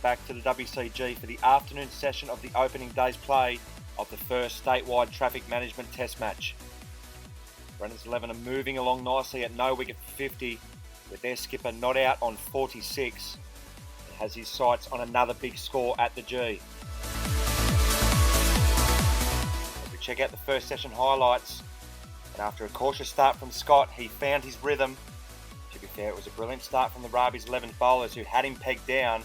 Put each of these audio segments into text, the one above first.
back to the WCG for the afternoon session of the opening day's play of the first statewide traffic management test match. Brennan's 11 are moving along nicely at no wicket for 50, with their skipper not out on 46 and has his sights on another big score at the G. As we check out the first session highlights, and after a cautious start from Scott, he found his rhythm. To be fair, it was a brilliant start from the RABIH'S 11 bowlers who had him pegged down.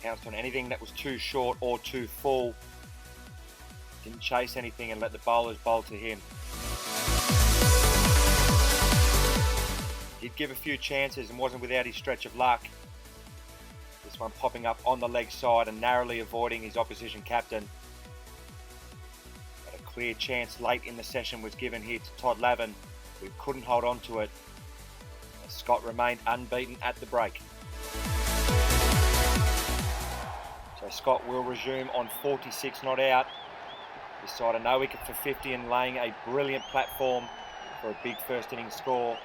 Pounced on anything that was too short or too full. Didn't chase anything and let the bowlers bowl to him. Did give a few chances and wasn't without his stretch of luck. This one popping up on the leg side and narrowly avoiding his opposition captain. But a clear chance late in the session was given here to Todd Lavin, who couldn't hold on to it, as Scott remained unbeaten at the break. So Scott will resume on 46 not out. This side a no wicket for 50 and laying a brilliant platform for a big first innings score.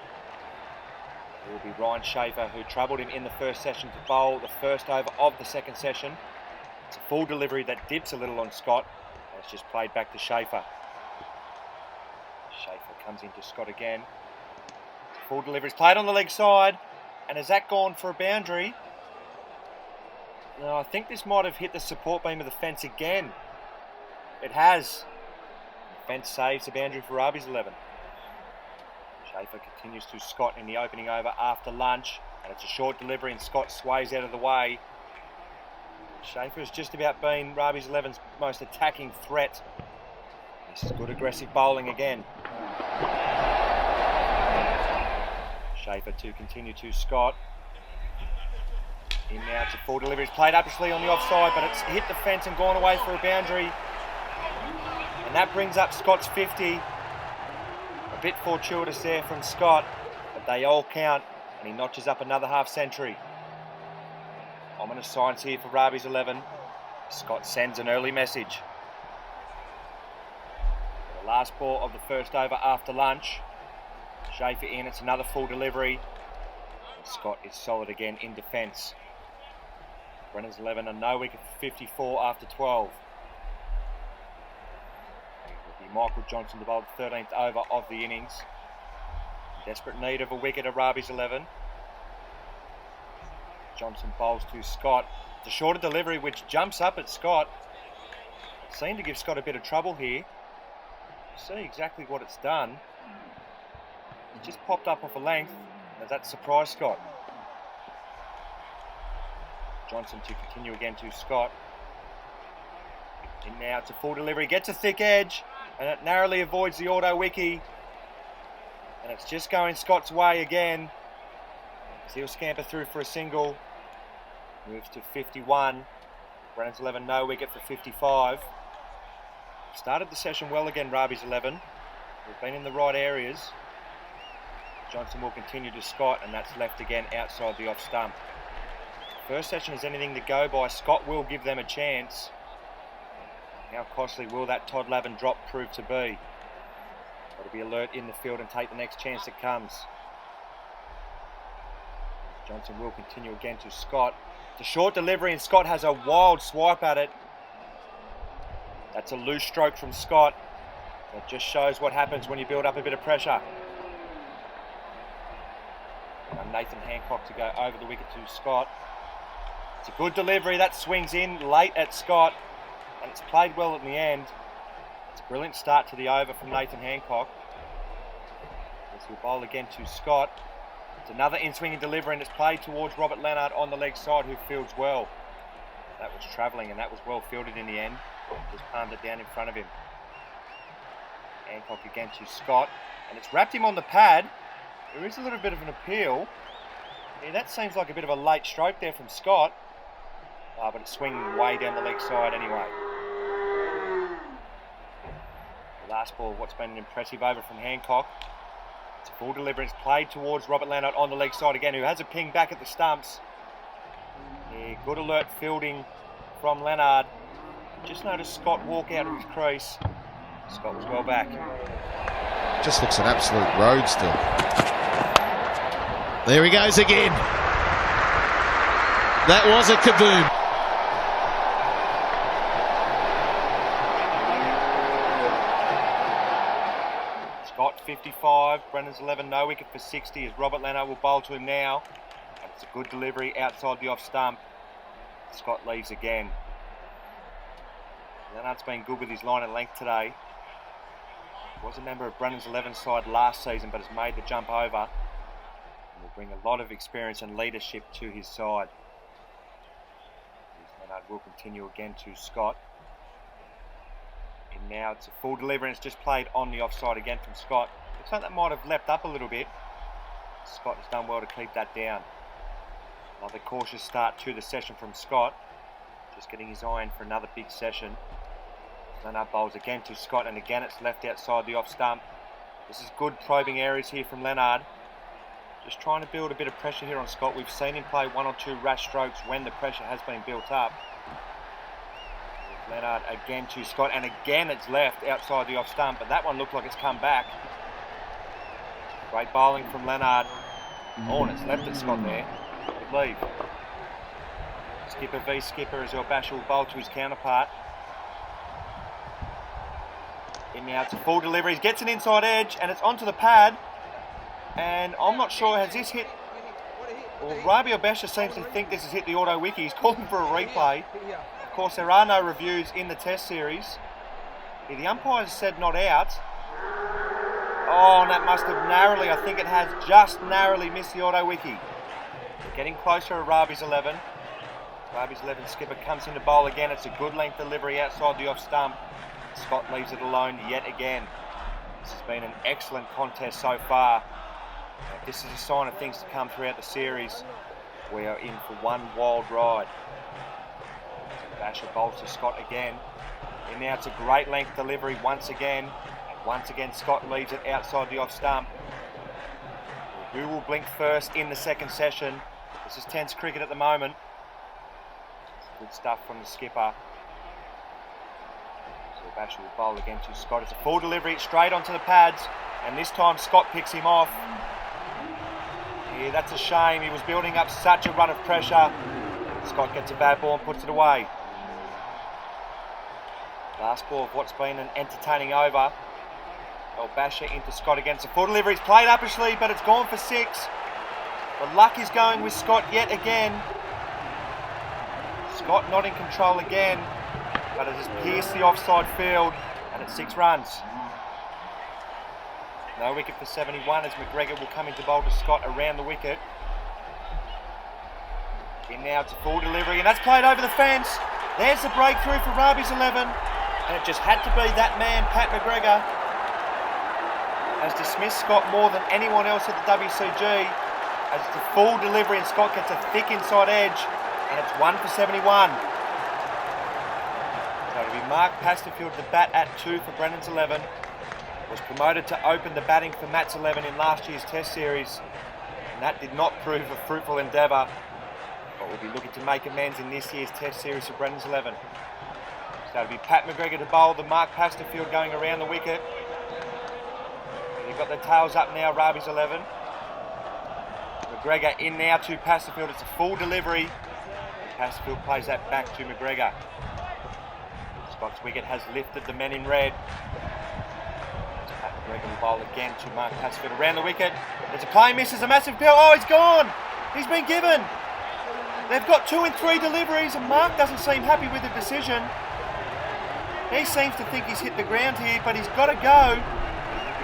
It will be Ryan Schaefer, who troubled him in the first session, to bowl the first over of the second session. It's a full delivery that dips a little on Scott, and it's just played back to Schaefer. Schaefer comes into Scott again. Full delivery is played on the leg side, and has that gone for a boundary? No, I think this might have hit the support beam of the fence again. It has. The fence saves the boundary for RABIH'S 11. Schaefer continues to Scott in the opening over after lunch, and it's a short delivery and Scott sways out of the way. Schaefer has just about been RABIH'S 11's most attacking threat. This is good aggressive bowling again. Schaefer to continue to Scott. In now to full delivery. It's played upishly on the offside, but it's hit the fence and gone away for a boundary. And that brings up Scott's 50. A bit fortuitous there from Scott, but they all count, and he notches up another half century. Ominous signs here for RABIH'S 11. Scott sends an early message. The last ball of the first over after lunch. Schaefer in, it's another full delivery. And Scott is solid again in defence. Brennan's 11 a no wicket for 54 after 12. It will be Michael Johnson to bowl the 13th over of the innings. In desperate need of a wicket at RABIH'S 11. Johnson bowls to Scott. It's a shorter delivery which jumps up at Scott. Seemed to give Scott a bit of trouble here. See exactly what it's done. It just popped up off a length, and that surprised Scott. Johnson to continue again to Scott. In now, it's a full delivery, gets a thick edge, and it narrowly avoids the auto wiki. And it's just going Scott's way again. So he'll scamper through for a single. Moves to 51. Brennan's 11 no wicket for 55. Started the session well again, RABIH'S 11. We've been in the right areas. Johnson will continue to Scott, and that's left again outside the off stump. First session is anything to go by. Scott will give them a chance. How costly will that Todd Lavin drop prove to be? Got to be alert in the field and take the next chance that comes. Johnson will continue again to Scott. It's a short delivery and Scott has a wild swipe at it. That's a loose stroke from Scott. That just shows what happens when you build up a bit of pressure. And Nathan Hancock to go over the wicket to Scott. It's a good delivery. That swings in late at Scott. And it's played well in the end. It's a brilliant start to the over from Nathan Hancock. This will bowl again to Scott. It's another in-swinging delivery and it's played towards Robert Leonard on the leg side, who fields well. That was travelling and that was well fielded in the end. Just palmed it down in front of him. Hancock again to Scott. And it's wrapped him on the pad. There is a little bit of an appeal. Yeah, that seems like a bit of a late stroke there from Scott. But it's swinging way down the leg side anyway. The last ball of what's been an impressive over from Hancock. It's a full delivery. It's played towards Robert Leonard on the leg side again, who has a ping back at the stumps. Yeah, good alert fielding from Leonard. Just noticed Scott walk out of his crease. Scott was well back. Just looks an absolute road still. There he goes again. That was a kaboom. Scott 55, Brennan's 11, no wicket for 60 as Robert Leonard will bowl to him now. And it's a good delivery outside the off stump. Scott leaves again. Leonard's been good with his line and length today. Was a member of Brennan's 11 side last season but has made the jump over. And will bring a lot of experience and leadership to his side. Leonard will continue again to Scott. And now it's a full delivery and it's just played on the offside again from Scott. Looks like that might have leapt up a little bit. Scott has done well to keep that down. Another cautious start to the session from Scott. Just getting his eye in for another big session. Leonard bowls again to Scott and again it's left outside the off stump. This is good probing areas here from Leonard. Just trying to build a bit of pressure here on Scott. We've seen him play one or two rash strokes when the pressure has been built up. Leonard again to Scott and again it's left outside the off stump, but that one looked like it's come back. Great bowling from Leonard. Oh, and it's left at Scott there. Good leave. Skipper v skipper as Bashir will bowl to his counterpart. In now, it's a full delivery. He gets an inside edge and it's onto the pad. And I'm not sure, has this hit... Well, Rabi Bashir seems to think this has hit the auto wiki. He's calling for a replay. Of course, there are no reviews in the test series. Yeah, the umpires said not out. Oh, and that must have narrowly, I think it has just narrowly missed the auto wiki. Getting closer to Rabi's 11. Rabi's 11 skipper comes in to bowl again. It's a good length delivery outside the off stump. Scott leaves it alone yet again. This has been an excellent contest so far. This is a sign of things to come throughout the series. We are in for one wild ride. Bashir bowls to Scott again. And now it's a great length delivery once again. And once again Scott leaves it outside the off stump. Who will blink first in the second session? This is tense cricket at the moment. Good stuff from the skipper. Bashir will bowl again to Scott. It's a full delivery straight onto the pads, and this time Scott picks him off. Yeah, that's a shame. He was building up such a run of pressure. Scott gets a bad ball and puts it away. Last ball of what's been an entertaining over. Bashir into Scott again. It's a full delivery. It's played uppishly, but it's gone for 6. The luck is going with Scott yet again. Scott not in control again. But it has pierced the offside field and it's 6 runs. No wicket for 71 as McGregor will come into bowl to Scott around the wicket. In now, it's a full delivery and that's played over the fence. There's the breakthrough for Rabi's 11 and it just had to be that man, Pat McGregor. Has dismissed Scott more than anyone else at the WCG as it's a full delivery and Scott gets a thick inside edge and it's 1 for 71. So it'll be Mark Pasterfield to bat at 2 for Brennan's 11. Was promoted to open the batting for Matt's 11 in last year's test series. And that did not prove a fruitful endeavour. But we'll be looking to make amends in this year's test series for Brennan's 11. So it'll be Pat McGregor to bowl, the Mark Pasterfield going around the wicket. They've got their tails up now, Rabi's 11. McGregor in now to Pasterfield. It's a full delivery. Pasterfield plays that back to McGregor. Scott's wicket has lifted the men in red. Pat McGregor will bowl again to Mark Pasterfield around the wicket. There's a play, misses a massive pill. Oh, he's gone. He's been given. They've got 2 and 3 deliveries and Mark doesn't seem happy with the decision. He seems to think he's hit the ground here, but he's got to go.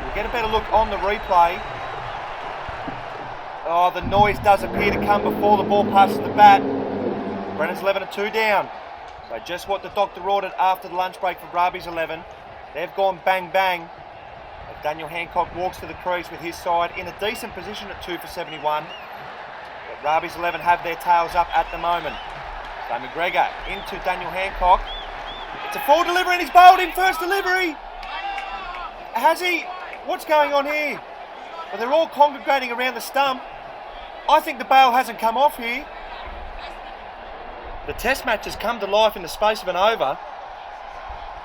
We'll get a better look on the replay. Oh, the noise does appear to come before the ball passes the bat. Brennan's 11 are 2 down. So just what the doctor ordered after the lunch break for Rabi's 11. They've gone bang bang. Daniel Hancock walks to the crease with his side in a decent position at 2 for 71. But Rabi's 11 have their tails up at the moment. So McGregor into Daniel Hancock. It's a full delivery and he's bowled in first delivery. Has he? What's going on here? Well, they're all congregating around the stump. I think the bail hasn't come off here. The test match has come to life in the space of an over.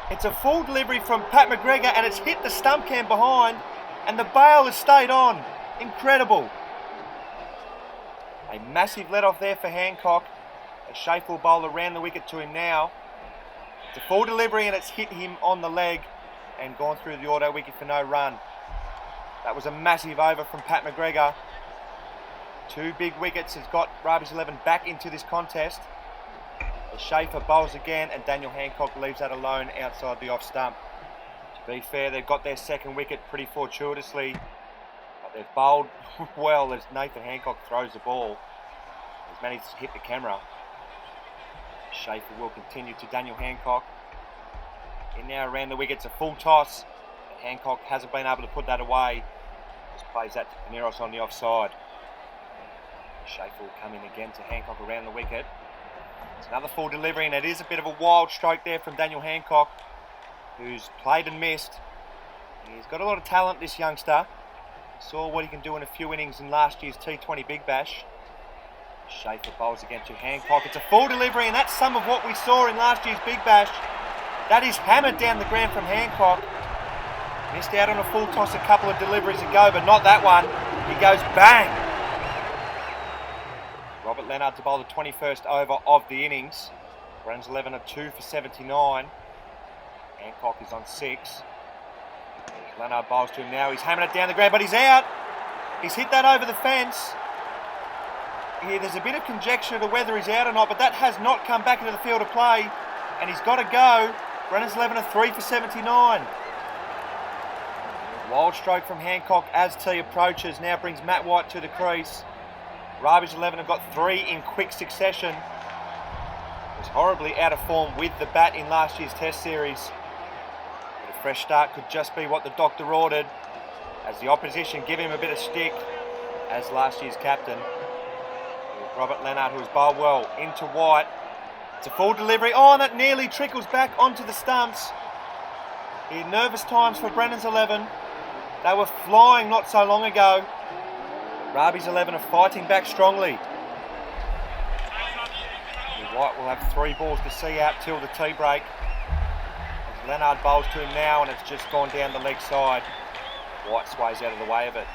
It's a full delivery from Pat McGregor and it's hit the stump cam behind and the bail has stayed on. Incredible. A massive let off there for Hancock. A Schaefer will bowl around the wicket to him now. It's a full delivery and it's hit him on the leg and gone through the auto wicket for no run. That was a massive over from Pat McGregor. 2 big wickets has got RABIH'S XI back into this contest. As Schaefer bowls again and Daniel Hancock leaves that alone outside the off stump. To be fair, they've got their second wicket pretty fortuitously. But they've bowled well as Nathan Hancock throws the ball. He's managed to hit the camera. Schaefer will continue to Daniel Hancock. In now around the wickets, a full toss. Hancock hasn't been able to put that away. Just plays that to Paneros on the offside. Schaefer will come in again to Hancock around the wicket. It's another full delivery and it is a bit of a wild stroke there from Daniel Hancock, who's played and missed. He's got a lot of talent, this youngster. Saw what he can do in a few innings in last year's T20 Big Bash. Schaefer bowls again to Hancock. It's a full delivery and that's some of what we saw in last year's Big Bash. That is hammered down the ground from Hancock. Missed out on a full toss a couple of deliveries ago, but not that one. He goes bang. Robert Leonard to bowl the 21st over of the innings. RABIH'S XI are 2 for 79. Hancock is on 6. Leonard bowls to him now. He's hammering it down the ground, but he's out. He's hit that over the fence. Here, there's a bit of conjecture to whether he's out or not, but that has not come back into the field of play, and he's got to go. RABIH'S XI are 3 for 79. Wild stroke from Hancock as T approaches. Now brings Matt White to the crease. RABIH'S XI have got 3 in quick succession. Was horribly out of form with the bat in last year's Test series. But a fresh start could just be what the doctor ordered, as the opposition give him a bit of stick as last year's captain. With Robert Leonard, who has bowled well, into White. It's a full delivery. Oh, and it nearly trickles back onto the stumps. Here, nervous times for RABIH'S XI. They were flying not so long ago. RABIH'S XI are fighting back strongly. White will have 3 balls to see out till the tea break. As Leonard bowls to him now and it's just gone down the leg side. White sways out of the way of it.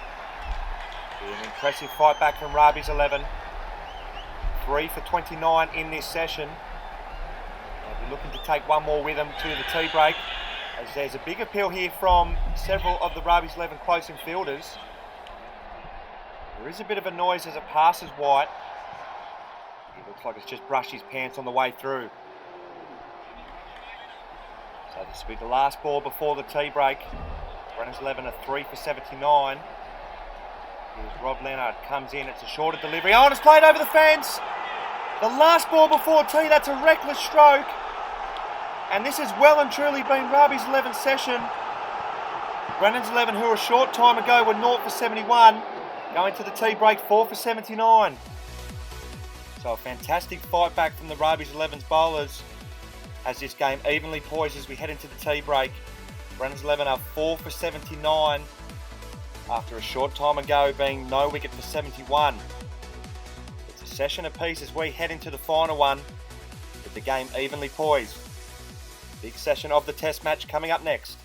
An impressive fight back from RABIH'S XI. 3 for 29 in this session. They'll be looking to take one more with them to the tea break, as there's a big appeal here from several of the RABIH'S XI close-in fielders. There is a bit of a noise as it passes White. It looks like it's just brushed his pants on the way through. So this will be the last ball before the tea break. RABIH'S XI are 3 for 79. Here's Rob Leonard, comes in, it's a shorter delivery. Oh, and it's played over the fence! The last ball before tea, that's a reckless stroke. And this has well and truly been RABIH'S XI session. RABIH'S XI, who a short time ago were 0 for 71, going to the tea break 4 for 79. So a fantastic fight back from the RABIH'S XI's bowlers as this game evenly poised as we head into the tea break. RABIH'S XI are 4 for 79 after a short time ago being no wicket for 71. It's a session apiece as we head into the final one with the game evenly poised. Big session of the test match coming up next.